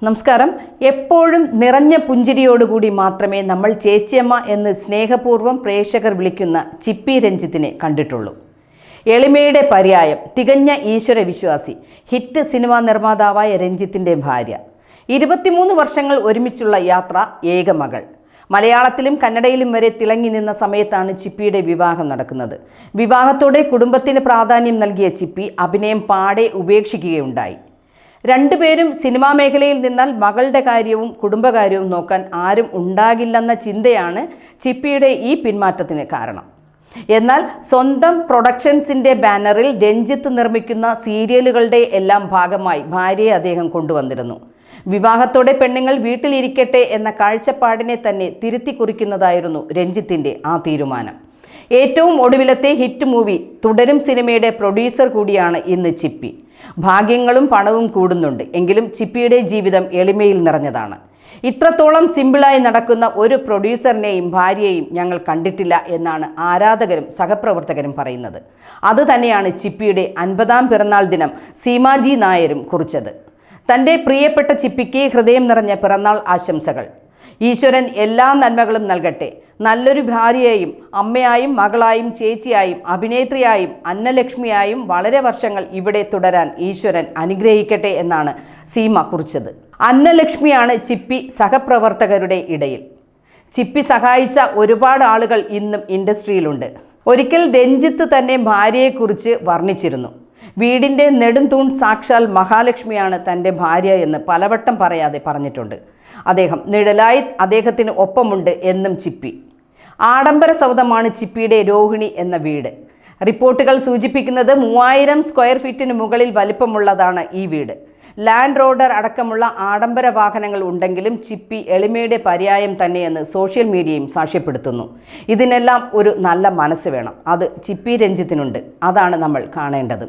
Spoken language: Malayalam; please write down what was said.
നമസ്കാരം. എപ്പോഴും നിറഞ്ഞ പുഞ്ചിരിയോടുകൂടി മാത്രമേ നമ്മൾ ചേച്ചിയമ്മ എന്ന് സ്നേഹപൂർവ്വം പ്രേക്ഷകർ വിളിക്കുന്ന ചിപ്പി രഞ്ജിത്തിനെ കണ്ടിട്ടുള്ളൂ. എളിമയുടെ പര്യായം, തികഞ്ഞ ഈശ്വരവിശ്വാസി, ഹിറ്റ് സിനിമാ നിർമ്മാതാവായ രഞ്ജിത്തിൻ്റെ ഭാര്യ. 23 വർഷങ്ങൾ ഒരുമിച്ചുള്ള യാത്ര, ഏക മകൾ. മലയാളത്തിലും കന്നഡയിലും വരെ തിളങ്ങി നിന്ന സമയത്താണ് ചിപ്പിയുടെ വിവാഹം നടക്കുന്നത്. വിവാഹത്തോടെ കുടുംബത്തിന് പ്രാധാന്യം നൽകിയ ചിപ്പി അഭിനയം പാടെ ഉപേക്ഷിക്കുകയുണ്ടായി. രണ്ടുപേരും സിനിമാ മേഖലയിൽ നിന്നാൽ മകളുടെ കാര്യവും കുടുംബകാര്യവും നോക്കാൻ ആരും ഉണ്ടാകില്ലെന്ന ചിന്തയാണ് ചിപ്പിയുടെ ഈ പിന്മാറ്റത്തിന് കാരണം. എന്നാൽ സ്വന്തം പ്രൊഡക്ഷൻസിൻ്റെ ബാനറിൽ രഞ്ജിത്ത് നിർമ്മിക്കുന്ന സീരിയലുകളുടെ എല്ലാം ഭാഗമായി ഭാര്യയെ അദ്ദേഹം കൊണ്ടുവന്നിരുന്നു. വിവാഹത്തോടെ പെണ്ണുങ്ങൾ വീട്ടിലിരിക്കട്ടെ എന്ന കാഴ്ചപ്പാടിനെ തന്നെ തിരുത്തി കുറിക്കുന്നതായിരുന്നു രഞ്ജിത്തിൻ്റെ ആ തീരുമാനം. ഏറ്റവും ഒടുവിലത്തെ ഹിറ്റ് മൂവി തുടരും സിനിമയുടെ പ്രൊഡ്യൂസർ കൂടിയാണ് ഇന്ന് ചിപ്പി. ഭാഗ്യങ്ങളും പണവും കൂടുന്നുണ്ട്, എങ്കിലും ചിപ്പിയുടെ ജീവിതം എളിമയിൽ നിറഞ്ഞതാണ്. ഇത്രത്തോളം സിമ്പിളായി നടക്കുന്ന ഒരു പ്രൊഡ്യൂസറിനെയും ഭാര്യയെയും ഞങ്ങൾ കണ്ടിട്ടില്ല എന്നാണ് ആരാധകരും സഹപ്രവർത്തകരും പറയുന്നത്. അതുതന്നെയാണ് ചിപ്പിയുടെ 50ാം പിറന്നാൾ ദിനം സീമാജി നായരും കുറിച്ചത്. തൻ്റെ പ്രിയപ്പെട്ട ചിപ്പിക്ക് ഹൃദയം നിറഞ്ഞ പിറന്നാൾ ആശംസകൾ. ഈശ്വരൻ എല്ലാ നന്മകളും നൽകട്ടെ. നല്ലൊരു ഭാര്യയായും അമ്മയായും മകളായും ചേച്ചിയായും അഭിനേത്രിയായും അന്നലക്ഷ്മിയായും വളരെ വർഷങ്ങൾ ഇവിടെ തുടരാൻ ഈശ്വരൻ അനുഗ്രഹിക്കട്ടെ എന്നാണ് സീമ കുറിച്ചത്. അന്നലക്ഷ്മിയാണ് ചിപ്പി സഹപ്രവർത്തകരുടെ ഇടയിൽ. ചിപ്പി സഹായിച്ച ഒരുപാട് ആളുകൾ ഇന്നും ഇൻഡസ്ട്രിയിലുണ്ട്. ഒരിക്കൽ രഞ്ജിത്ത് തന്നെ ഭാര്യയെക്കുറിച്ച് വർണ്ണിച്ചിരുന്നു. വീടിൻ്റെ നെടുംതൂൺ സാക്ഷാൽ മഹാലക്ഷ്മിയാണ് തൻ്റെ ഭാര്യ എന്ന് പലവട്ടം പറയാതെ പറഞ്ഞിട്ടുണ്ട്. അദ്ദേഹം നിഴലായി അദ്ദേഹത്തിന് ഒപ്പമുണ്ട് എന്നും ചിപ്പി. ആഡംബര സൗധമാണ് ചിപ്പിയുടെ രോഹിണി എന്ന വീട്. റിപ്പോർട്ടുകൾ സൂചിപ്പിക്കുന്നത് 3000 സ്ക്വയർ ഫീറ്റിന് മുകളിൽ വലിപ്പമുള്ളതാണ് ഈ വീട്. ലാൻഡ് റോഡർ അടക്കമുള്ള ആഡംബര വാഹനങ്ങൾ ഉണ്ടെങ്കിലും ചിപ്പി എളിമയുടെ പര്യായം തന്നെയെന്ന് സോഷ്യൽ മീഡിയയും സാക്ഷ്യപ്പെടുത്തുന്നു. ഇതിനെല്ലാം ഒരു നല്ല മനസ്സ് വേണം. അത് ചിപ്പി രഞ്ജിത്തിനുണ്ട്. അതാണ് നമ്മൾ കാണേണ്ടത്.